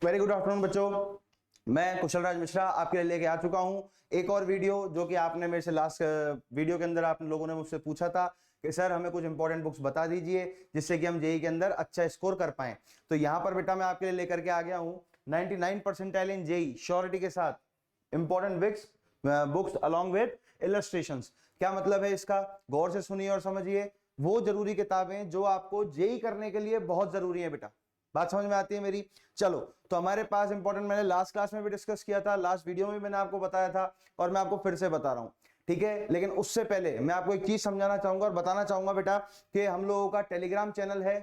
Very good afternoon बच्चों, मैं कुशल राज मिश्रा आपके लिए लेके आ चुका हूं एक और वीडियो, जो कि आपने मेरे से लास्ट वीडियो के अंदर आप लोगों ने मुझसे पूछा था कि सर हमें कुछ इंपॉर्टेंट बुक्स बता दीजिए जिससे कि हम जेई के अंदर अच्छा स्कोर कर पाएं। तो यहां पर बेटा मैं आपके लिए लेकर के आ गया हूं 99 परसेंटाइल इन जेई श्योरिटी के साथ important books along with illustrations. क्या मतलब है इसका, गौर से सुनिए और समझिए। वो जरूरी किताबें जो आपको जेई करने के लिए बहुत जरूरी है बेटा, बात समझ में आती है मेरी। चलो, तो हमारे पास इंपॉर्टेंट मैंने लास्ट क्लास में भी डिस्कस किया था, लास्ट वीडियो में भी मैंने आपको बताया था और मैं आपको फिर से बता रहा हूं, ठीक है। लेकिन उससे पहले मैं आपको एक चीज समझाना चाहूंगा और बताना चाहूंगा बेटा कि हम लोगों का टेलीग्राम चैनल है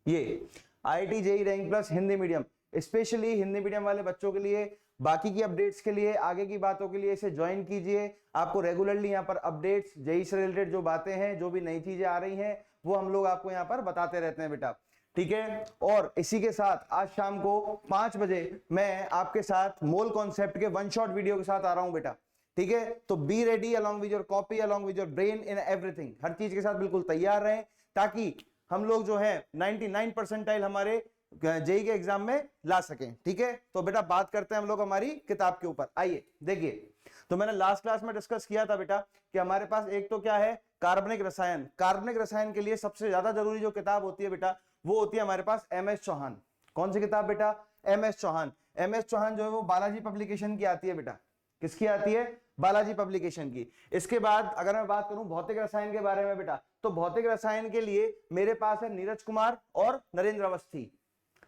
ये IIT JEE rank plus Hindi medium, specially Hindi medium वाले बच्चों के लिए, बाकी की अपडेट्स के लिए, आगे की बातों के लिए इसे ज्वाइन कीजिए। आपको रेगुलरली यहाँ पर अपडेट्स जेई से रिलेटेड जो बातें हैं, जो भी नई चीजें आ रही हैं, वो हम लोग आपको यहाँ पर बताते रहते हैं बेटा, ठीक है। और इसी के साथ आज शाम को 5 बजे मैं आपके साथ मोल कॉन्सेप्ट के वन शॉट वीडियो के साथ आ रहा हूं बेटा, ठीक है। तो be ready along with your copy, along with your brain, in everything, हर चीज के साथ बिल्कुल तैयार रहें ताकि हम लोग जो है 99 परसेंटाइल हमारे जेई के एग्जाम में ला सकें, ठीक है। तो बेटा बात करते हैं हम लोग हमारी किताब के ऊपर। आइए देखिए, तो मैंने लास्ट क्लास में डिस्कस किया था बेटा कि हमारे पास एक तो क्या है, कार्बनिक रसायन। कार्बनिक रसायन के लिए सबसे ज्यादा जरूरी जो किताब होती है बेटा, वो होती है हमारे पास MS चौहान। कौन सी किताब बेटा? MS चौहान। MS चौहान जो है वो बालाजी पब्लिकेशन की आती है बेटा। किसकी आती है? बालाजी पब्लिकेशन की। इसके बाद अगर मैं बात करूं भौतिक रसायन के बारे में बेटा, तो भौतिक रसायन के लिए मेरे पास है नीरज कुमार और नरेंद्र अवस्थी,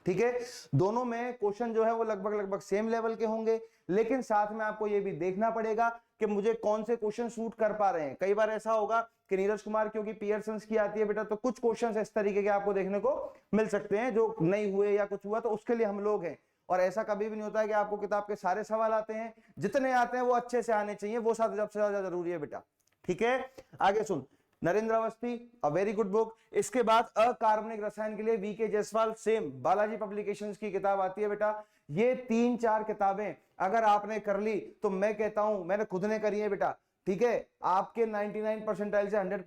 ठीक है। दोनों में क्वेश्चन जो है वो लगभग सेम लेवल के होंगे, लेकिन साथ में आपको ये भी देखना पड़ेगा कि मुझे कौन से क्वेश्चन सूट कर पा रहे हैं। कई बार ऐसा होगा कि नीरज कुमार क्योंकि पियर्सन्स की आती है बेटा, तो कुछ क्वेश्चंस इस तरीके के आपको देखने को मिल सकते हैं जो नहीं हुए या कुछ हुआ, तो उसके लिए हम लोग हैं। और ऐसा कभी भी नहीं होता है कि आपको किताब के सारे सवाल आते हैं, जितने आते हैं वो अच्छे से आने चाहिए, वो सबसे ज्यादा जरूरी है बेटा, ठीक है। आगे सुन, Narendra Awasthi, a very good book. इसके बाद अकार्बनिक रसायन के लिए VK Jaiswal, same Balaji publications की किताब आती है बेटा। ये 3-4 किताबें अगर आपने कर ली तो मैं कहता हूं, मैंने खुद ने करी है बेटा, ठीक है, आपके 99 परसेंटाइल से 100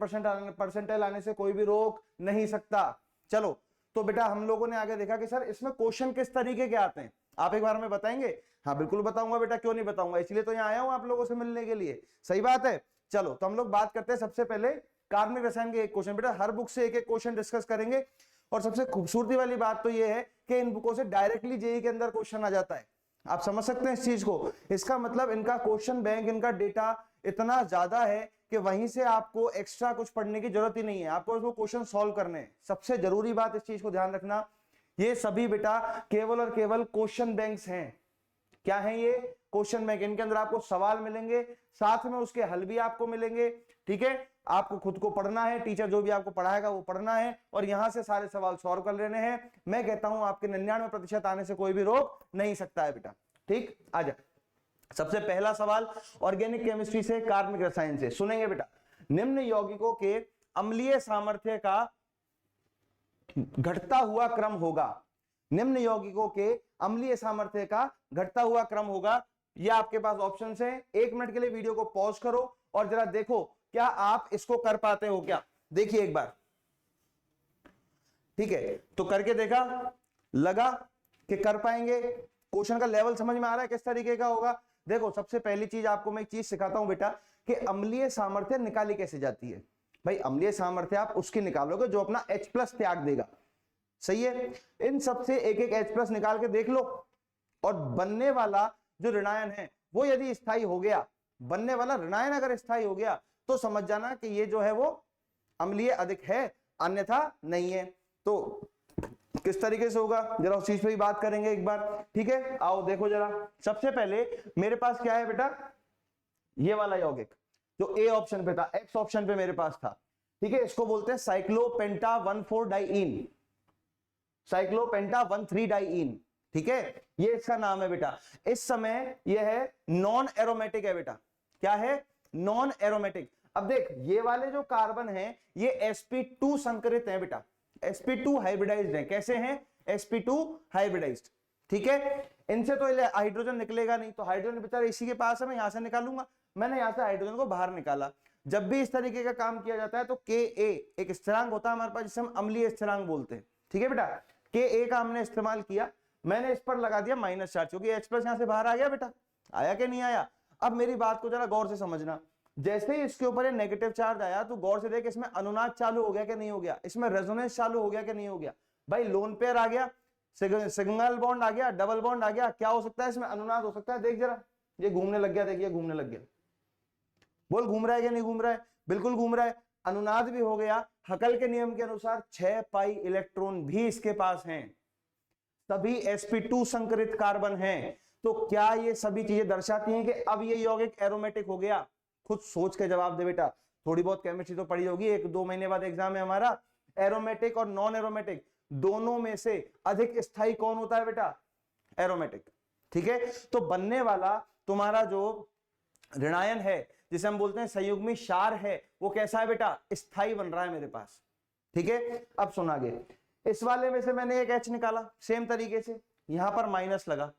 परसेंटाइल आने से कोई भी रोक नहीं सकता। चलो, तो बेटा हम लोगों ने आगे देखा कि सर इसमें क्वेश्चन किस तरीके के आते हैं, आप एक बार में बताएंगे? हाँ बिल्कुल बताऊंगा बेटा, क्यों नहीं बताऊंगा, इसलिए तो यहाँ आया हूं आप लोगों से मिलने के लिए, सही बात है। चलो, तो हम लोग बात करते हैं सबसे पहले कार्बनिक रसायन के एक क्वेश्चन। बेटा हर बुक से एक एक क्वेश्चन डिस्कस करेंगे, और सबसे खूबसूरती वाली बात तो यह है कि इन बुकों से डायरेक्टली जेई के अंदर क्वेश्चन आ जाता है। आप समझ सकते हैं इस चीज को, इसका मतलब इनका क्वेश्चन बैंक, इनका डेटा इतना ज्यादा है कि वहीं से आपको एक्स्ट्रा कुछ पढ़ने की जरूरत ही नहीं है, आपको इसको क्वेश्चन सॉल्व करने हैं। सबसे जरूरी बात, इस चीज को ध्यान रखना, ये सभी बेटा केवल और केवल क्वेश्चन बैंक्स हैं। क्या है ये? Question bank. इनके अंदर आपको सवाल मिलेंगे, साथ में उसके हल भी आपको मिलेंगे, ठीक है। आपको खुद को पढ़ना है, टीचर जो भी आपको पढ़ाएगा वो पढ़ना है, और यहां से सारे सवाल सॉल्व कर लेने हैं। मैं कहता हूं आपके 99% आने से कोई भी रोक नहीं सकता है बेटा, ठीक। आ जा, सबसे पहला सवाल ऑर्गेनिक केमिस्ट्री से, कार्बनिक रसायन से सुनेंगे बेटा। निम्न यौगिकों के अम्लीय सामर्थ्य का घटता हुआ क्रम होगा। निम्न यौगिकों के अम्लीय सामर्थ्य का घटता हुआ क्रम होगा। ये आपके पास ऑप्शन है। 1 मिनट के लिए वीडियो को पॉज करो और जरा देखो क्या आप इसको कर पाते हो क्या, देखिए एक बार, ठीक है। तो करके देखा, लगा कि कर पाएंगे, क्वेश्चन का लेवल समझ में आ रहा है किस तरीके का होगा। देखो, सबसे पहली चीज आपको मैं एक चीज सिखाता हूं बेटा कि अम्लीय सामर्थ्य निकाली कैसे जाती है। भाई अम्लीय सामर्थ्य आप उसकी निकालोगे जो अपना H+ त्याग देगा, सही है। इन सबसे एक एक H+ निकाल के देख लो, और बनने वाला जो ऋणायन है वो यदि स्थायी हो गया, बनने वाला ऋणायन अगर स्थायी हो गया, तो समझ जाना कि ये जो है वो अम्लीय अधिक है, अन्यथा नहीं है। तो किस तरीके से होगा जरा उस चीज पे भी बात करेंगे एक बार, ठीक है। आओ देखो जरा, सबसे पहले मेरे पास क्या है बेटा, ये वाला यौगिक जो A ऑप्शन पे था, X ऑप्शन पे मेरे पास था, ठीक है। इसको बोलते हैं साइक्लोपेंटा 1,4 डाइईन, साइक्लोपेंटा 1,3 डाइईन, ठीक है, ये इसका नाम है बेटा। इस समय यह है नॉन एरोमेटिक है बेटा। क्या है? Non aromatic. अब देख, ये वाले जो कार्बन हैं ये sp2 संकरित हैं बेटा, sp2 हाइब्रिडाइज्ड है। कैसे हैं? sp2 हाइब्रिडाइज्ड, ठीक है। इनसे तो हाइड्रोजन निकलेगा नहीं, तो हाइड्रोजन बेचारा इसी के पास है, मैं यहां से निकालूंगा। मैंने यहां से हाइड्रोजन को बाहर निकाला। जब भी इस तरीके का काम किया जाता है तो Ka एक स्थिरांक होता है हमारे पास, जिसे हम अम्लीय स्थिरांक बोलते हैं, ठीक है बेटा। Ka का हमने इस्तेमाल किया, मैंने इस पर लगा दिया माइनस चार्ज, क्योंकि H प्लस यहां से बाहर आ गया बेटा, आया कि नहीं आया। अब मेरी बात को जरा गौर से समझना, जैसे ही इसके ऊपर ये नेगेटिव चार्ज आया तो गौर से देख इसमें अनुनाद चालू हो गया कि नहीं हो गया, इसमें रेजोनेंस चालू हो गया कि नहीं हो गया। भाई लोन पेयर आ गया, सिंगल बॉन्ड आ गया, डबल बॉन्ड आ गया, क्या हो सकता है इसमें, अनुनाद हो सकता है। देख जरा ये घूमने लग गया, देखिए घूमने लग गया, बोल घूम रहा है कि नहीं घूम रहा है, बिल्कुल घूम रहा है। अनुनाद भी हो गया, हकल के नियम के अनुसार 6 पाई इलेक्ट्रॉन भी इसके पास हैं, सभी sp2 संकरित कार्बन हैं। तो क्या ये सभी चीजें दर्शाती हैं कि अब ये यौगिक एरोमेटिक हो गया? खुद सोच के जवाब दे बेटा, थोड़ी बहुत केमिस्ट्री तो पढ़ी होगी, 1-2 महीने बाद एग्जाम है हमारा। एरोमेटिक और नॉन एरोमेटिक दोनों में से अधिक स्थायी कौन होता है बेटा? एरोमेटिक। ठीक है, तो बनने वाला तुम्हारा जो ऋणायन है जिसे हम बोलते हैं संयुग्मी क्षार है, वो कैसा है बेटा? स्थायी बन रहा है मेरे पास। ठीक है, अब सुना आगे, इस वाले में से मैंने एक H निकाला, सेम तरीके से यहां पर माइनस लगा,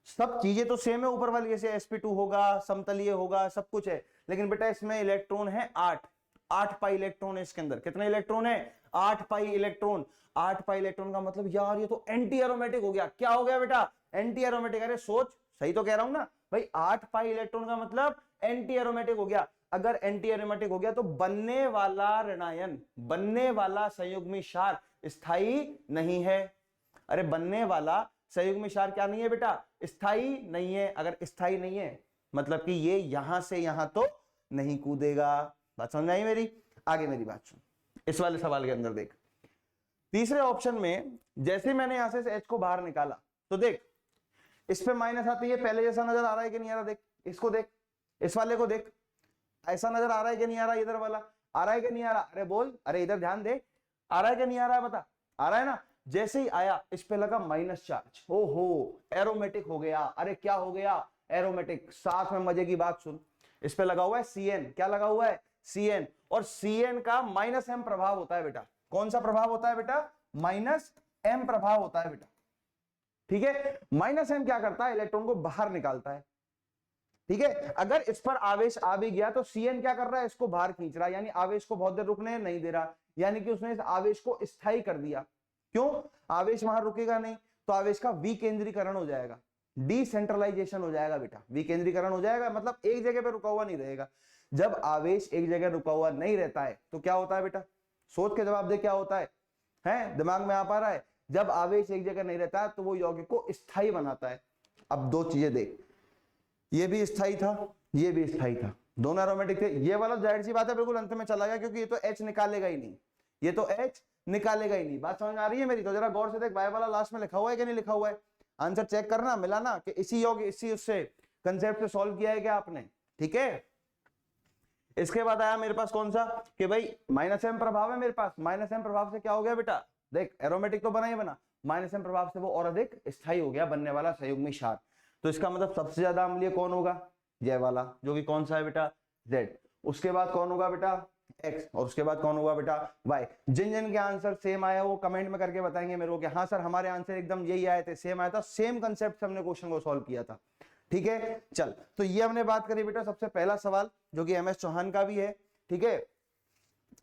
सब चीजें तो सेम है ऊपर वाली, जैसे sp2 होगा, समतलीय होगा, सब कुछ है, लेकिन बेटा इसमें इलेक्ट्रॉन है 8 पाई इलेक्ट्रॉन है इसके अंदर। कितने इलेक्ट्रॉन है? 8 पाई इलेक्ट्रॉन। 8 पाई इलेक्ट्रॉन का मतलब यार ये तो एंटी एरोमेटिक हो गया। क्या हो गया बेटा? Anti aromatic. अरे सोच, सही तो कह रहा हूं ना भाई, 8 पाई इलेक्ट्रॉन का मतलब एंटी एरोमेटिक हो गया। अगर एंटी एरोमेटिक हो गया तो बनने वाला ऋणायन, बनने वाला संयुग्मी क्षार स्थायी नहीं है। अरे बनने वाला संयुग्मी क्षार क्या नहीं है बेटा? स्थायी नहीं है। अगर स्थायी नहीं है मतलब कि ये यहां से यहां तो नहीं कूदेगा। बात समझ आई मेरी? आगे मेरी बात सुन, इस वाले सवाल के अंदर देख, तीसरे ऑप्शन में जैसे मैंने यहां से H को बाहर निकाला तो देख इस पे माइनस आती है, पहले जैसा नजर आ रहा है कि नहीं आ रहा? देख इसको, देख इस वाले को, देख ऐसा नजर आ रहा है कि नहीं आ रहा? इधर वाला आ रहा है कि नहीं आ रहा? अरे बोल, अरे इधर ध्यान दे, आ रहा है कि नहीं आ रहा है? बता, आ रहा है ना? जैसे ही आया इस पे लगा माइनस चार्ज, ओहो एरोमेटिक हो गया। अरे क्या हो गया? एरोमेटिक। साथ में मजे की बात सुन, इस पे लगा हुआ है Cn, क्या लगा हुआ है? Cn, और Cn का -m प्रभाव होता है बेटा। कौन सा प्रभाव होता है बेटा? -m प्रभाव होता है बेटा। ठीक है, -m क्या करता है? इलेक्ट्रॉन को बाहर निकालता है। ठीक है, अगर इस पर आवेश आ भी गया तो Cn क्या कर रहा है? इसको बाहर खींच रहा है, यानी आवेश को बहुत देर रुकने नहीं दे रहा, यानी कि उसने इस आवेश को स्थायी कर दिया। क्यों? आवेश वहां रुकेगा नहीं तो आवेश का विकेंद्रीकरण हो जाएगा, डिसेंट्रलाइजेशन हो जाएगा बेटा। विकेंद्रीकरण हो जाएगा मतलब एक जगह पे रुका हुआ नहीं रहेगा। जब आवेश एक जगह रुका हुआ नहीं रहता है तो क्या होता है बेटा? सोच के जवाब दे, क्या होता है? हैं दिमाग में आ पा रहा है? जब आवेश एक जगह नहीं रहता है तो वो यौगिक को स्थायी बनाता है। अब दो चीजें देख, ये भी स्थायी था, ये भी स्थायी था, दोनों एरोमेटिक थे। ये वाला जाहिर सी बात है बिल्कुल अंत में चला गया, क्योंकि ये तो H निकालेगा ही नहीं, ये तो H निकालेगा ही नहीं। बात समझ आ रही है मेरी? तो जरा गौर से देख, वाई वाला लास्ट में लिखा हुआ है कि नहीं लिखा हुआ है? आंसर चेक करना, मिला ना कि इसी योग इसी उससे कंसेप्ट से सॉल्व किया है क्या आपने? ठीक है, इसके बाद आया मेरे पास कौन सा कि भाई -m प्रभाव है मेरे पास। -m प्रभाव से क्या हो गया बेटा? देख एरोमेटिक तो बना ही बना, -m प्रभाव से वो और अधिक स्थायी हो गया बनने वाला संयुग्मी क्षार। तो इसका मतलब सबसे ज्यादा अम्लीय कौन होगा? ये वाला, जो कि कौन सा है बेटा? Z। उसके बाद कौन होगा बेटा? X। और उसके बाद कौन होगा बेटा? Y। जिन जिन के आंसर सेम आया वो कमेंट में करके बताएंगे मेरे को कि हाँ सर हमारे आंसर एकदम यही आए थे, सेम आया था, सेम कंसेप्ट से हमने क्वेश्चन को सॉल्व किया था। ठीक है, चल तो ये हमने बात करी बेटा सबसे पहला सवाल जो कि MS चौहान का भी है। ठीक है,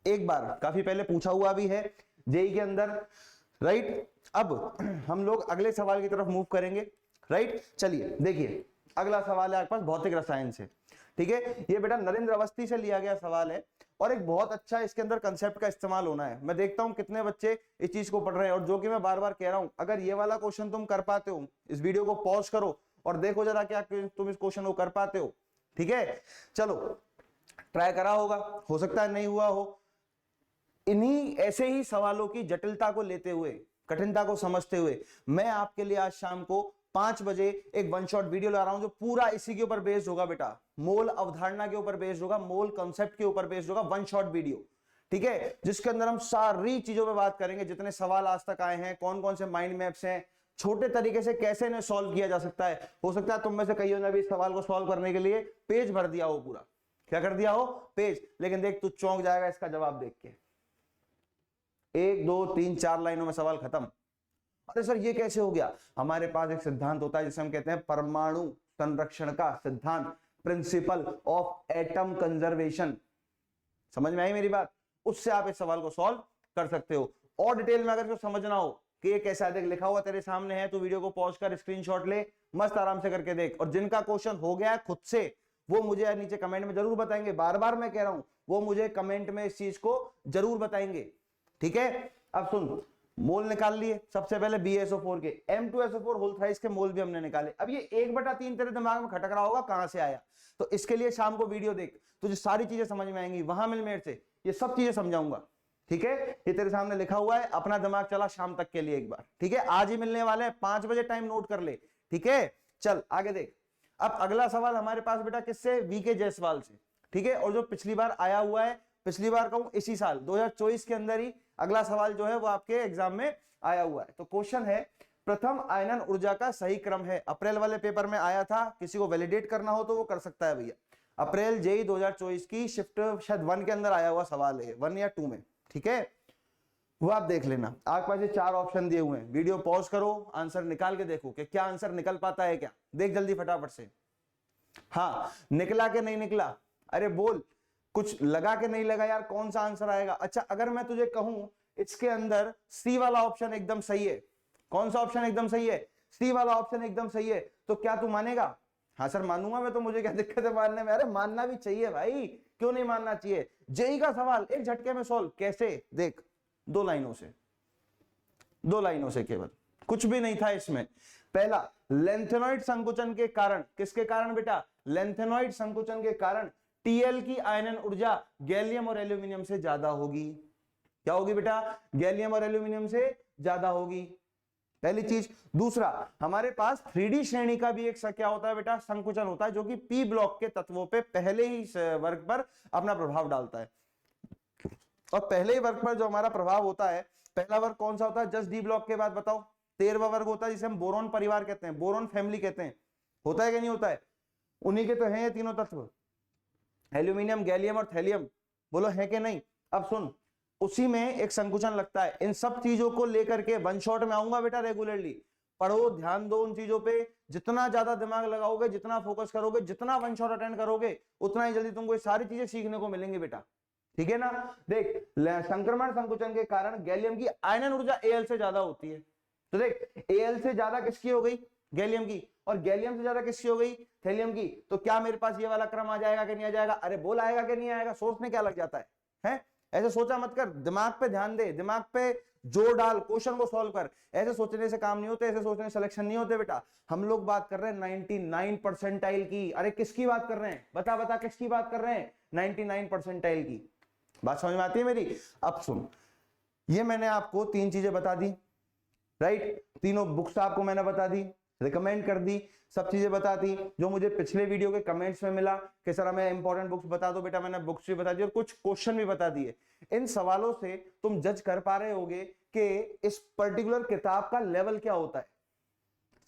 एक बार काफी पहले पूछा हुआ भी है जेई के अंदर, राइट। अब हम लोग अगले सवाल की तरफ मूव करेंगे, राइट। चलिए देखिए, अगला सवाल है आपके पास भौतिक रसायन से। ठीक है, ये बेटा नरेंद्र अवस्थी से लिया गया सवाल है और एक बहुत अच्छा इसके अंदर कंसेप्ट का इस्तेमाल होना है। मैं देखता हूं कितने बच्चे इस चीज को पढ़ रहे हैं, और जो कि मैं बार बार कह रहा हूं, अगर ये वाला क्वेश्चन तुम कर पाते हो, इस वीडियो को पॉज करो और देखो जरा क्या तुम इस क्वेश्चन को कर पाते हो। ठीक है, चलो ट्राई करा होगा, हो सकता है नहीं हुआ हो। इन्हीं ऐसे ही सवालों की जटिलता को लेते हुए, कठिनता को समझते हुए, मैं आपके लिए आज शाम को 5 बजे एक वन शॉट वीडियो ला रहा हूं जो पूरा इसी के ऊपर बेस्ड होगा बेटा, मोल अवधारणा के ऊपर बेस्ड होगा, मोल कॉन्सेप्ट के ऊपर बेस्ड होगा, वन शॉट वीडियो। ठीक है, जिसके अंदर हम सारी चीजों पे बात करेंगे, जितने सवाल आज तक आए हैं, कौन कौन से माइंड मैप्स हैं, छोटे तरीके से कैसे इन्हें सॉल्व किया जा सकता है। हो सकता है तुम में से कईयों ने भी इस सवाल को सॉल्व करने के लिए पेज भर दिया हो, पूरा क्या कर दिया हो? पेज। लेकिन देख तू चौंक जाएगा इसका जवाब देख के, 1 2 3 4 लाइनों में सवाल खत्म। अरे सर ये कैसे हो गया? हमारे पास एक सिद्धांत होता है जिसे हम कहते हैं परमाणु संरक्षण का सिद्धांत, प्रिंसिपल ऑफ एटम कंजर्वेशन। समझ में आई मेरी बात? उससे आप इस सवाल को सॉल्व कर सकते हो। और डिटेल में अगर जो समझना हो कि ये कैसा है, देख लिखा हुआ तेरे सामने है, तू वीडियो को पॉज कर, स्क्रीनशॉट ले, मस्त आराम से करके देख। और जिनका क्वेश्चन हो गया है खुद से, वो मुझे नीचे कमेंट में जरूर बताएंगे, बार बार मैं कह रहा हूं, वो मुझे कमेंट में इस चीज को जरूर बताएंगे, ठीक है। अब सुन, मोल निकाल लिए सबसे पहले BaSO4 के, M2SO4 होल थ्राइस के मोल भी हमने निकाले। अब ये 1/3 तेरे दिमाग में खटक रहा होगा कहां से आया, तो इसके लिए शाम को वीडियो देख, तुझे सारी चीजें समझ में आएंगी, वहां मिल मेरे से, ये सब चीजें समझाऊंगा, ठीक है। ये तेरे सामने लिखा हुआ है, अपना दिमाग चला शाम तक के लिए एक बार, ठीक है। आज ही मिलने वाले हैं 5 बजे, टाइम नोट कर ले, ठीक है। चल आगे देख। अब अगला सवाल हमारे पास बेटा किससे, VK जायसवाल से, ठीक है। और जो पिछली बार आया हुआ है, पिछली बार कहूं इसी साल 2024 के अंदर ही अगला सवाल जो है वो आपके एग्जाम में आया हुआ है। तो क्वेश्चन है, प्रथम आयनन ऊर्जा का सही क्रम है। अप्रैल वाले पेपर में आया था, किसी को वैलिडेट करना हो तो वो कर सकता है भैया। अप्रैल JEE 2024 की शिफ्ट शायद 1 के अंदर आया हुआ सवाल है, 1 या 2 में, ठीक है। वो आप देख लेना, आपके पास ये 4 ऑप्शन दिए हुए हैं, वीडियो पॉज करो, आंसर निकाल के देखो कि क्या आंसर निकल पाता है क्या, देख जल्दी फटाफट से। हाँ, निकला के नहीं निकला, अरे बोल, कुछ लगा के नहीं लगा यार, कौन सा आंसर आएगा। अच्छा, अगर मैं तुझे कहूं इसके अंदर C वाला ऑप्शन एकदम सही है, कौन सा ऑप्शन एकदम सही है, C वाला ऑप्शन एकदम सही है, तो क्या तू मानेगा? हाँ सर मानूंगा मैं, तो मुझे क्या दिक्कत है मानने में, अरे मानना भी चाहिए भाई, क्यों नहीं मानना चाहिए। JEE का सवाल एक झटके में सॉल्व, कैसे, देख 2 लाइनों से, 2 लाइनों से केवल, कुछ भी नहीं था इसमें। पहला, लेंथेनॉइड संकुचन के कारण, किसके कारण बेटा, लेंथेनॉइड संकुचन के कारण TL की आयनन ऊर्जा गैलियम और एल्यूमिनियम से ज्यादा होगी। क्या होगी बेटा, गैलियम और एल्यूमिनियम से ज्यादा होगी, पहली चीज। दूसरा, हमारे पास 3D श्रेणी का भी एक क्या होता है बेटा, संकुचन होता है, जो कि P ब्लॉक के तत्वों पे पहले ही वर्ग पर अपना प्रभाव डालता है। और पहले ही वर्ग पर जो हमारा प्रभाव होता है, पहला वर्ग कौन सा होता है, जस्ट D ब्लॉक के बाद बताओ, 13वां वर्ग होता है, जिसे हम बोरोन परिवार कहते हैं, बोरोन फैमिली कहते हैं, होता है कि नहीं होता है, उन्हीं के तो हैं ये तीनों तत्व, एल्यूमिनियम, गैलियम और थैलियम, बोलो है कि नहीं। अब सुन, उसी में एक संकुचन लगता है, इन सब चीजों को लेकर के वन शॉट में आऊंगा बेटा, रेगुलरली पढ़ो, ध्यान दो उन चीजों पे, जितना ज्यादा दिमाग लगाओगे, जितना फोकस करोगे, जितना वन शॉट अटेंड करोगे, उतना ही जल्दी तुमको ये सारी चीजें सीखने को मिलेंगी बेटा, ठीक है ना। देख, संक्रमण संकुचन के कारण गैलियम की आयनन ऊर्जा Al से ज्यादा होती है, तो देख Al से ज्यादा किसकी हो गई, गैलियम की, और गैलियम से ज्यादा किसकी हो गई, थैलियम की। तो क्या मेरे पास ये वाला क्रम आ जाएगा कि नहीं आ जाएगा, अरे बोल आएगा कि नहीं आएगा, सोचने क्या लग जाता है? ऐसे सोचा मत कर, दिमाग पे ध्यान दे, दिमाग पे जोर डाल, क्वेश्चन को सॉल्व कर। ऐसे सोचने से काम नहीं होते, ऐसे सोचने से सिलेक्शन नहीं होते बेटा। हम लोग बात कर रहे हैं 99 परसेंटाइल की, अरे किसकी बात कर रहे हैं, बता बता किसकी बात कर रहे हैं, 99 परसेंटाइल की। बात समझ में आती है मेरी। अब सुन, ये मैंने आपको 3 चीजें बता दी, राइट, तीनों बुक्स आपको मैंने बता दी, रिकमेंड कर दी, सब चीजें बता दी, जो मुझे पिछले वीडियो के कमेंट्स में मिला कि सर हमें इंपॉर्टेंट बुक्स बता दो, बेटा मैंने बुक्स भी बता दी और कुछ क्वेश्चन भी बता दिए। इन सवालों से तुम जज कर पा रहे होगे कि इस पर्टिकुलर किताब का लेवल क्या होता है,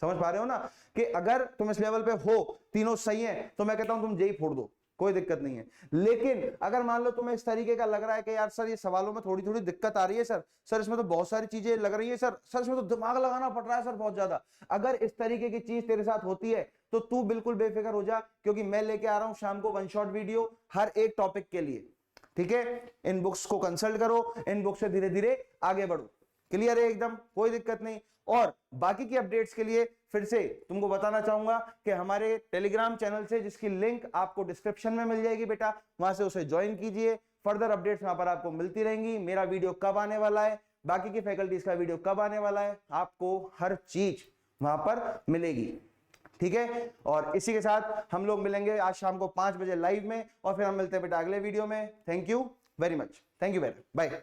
समझ पा रहे हो ना, कि अगर तुम इस लेवल पे हो, तीनों सही है, तो मैं कहता हूं तुम JEE फोड़ दो, कोई दिक्कत नहीं है। लेकिन अगर मान लो तुम्हें इस तरीके का लग रहा है कि यार सर ये सवालों में थोड़ी थोड़ी दिक्कत आ रही है, सर इसमें तो बहुत सारी चीजें लग रही है, सर इसमें तो दिमाग लगाना पड़ रहा है सर बहुत ज्यादा, अगर इस तरीके की चीज तेरे साथ होती है तो तू बिल्कुल बेफिक्र हो जा, क्योंकि मैं लेके आ रहा हूं शाम को वन शॉट वीडियो हर एक टॉपिक के लिए, ठीक है। इन बुक्स को कंसल्ट करो, इन बुक्स से धीरे धीरे आगे बढ़ो, क्लियर है एकदम, कोई दिक्कत नहीं। और बाकी की अपडेट्स के लिए फिर से तुमको बताना चाहूंगा कि हमारे टेलीग्राम चैनल से, जिसकी लिंक आपको डिस्क्रिप्शन में मिल जाएगी बेटा, वहां से उसे ज्वाइन कीजिए, फर्दर अपडेट्स वहां पर आपको मिलती रहेंगी। मेरा वीडियो कब आने वाला है, बाकी की फैकल्टीज का वीडियो कब आने वाला है, आपको हर चीज वहां पर मिलेगी, ठीक है। और इसी के साथ हम लोग मिलेंगे आज शाम को 5 बजे लाइव में, और फिर हम मिलते हैं बेटा अगले वीडियो में। Thank you very much, thank you बेटा, बाय।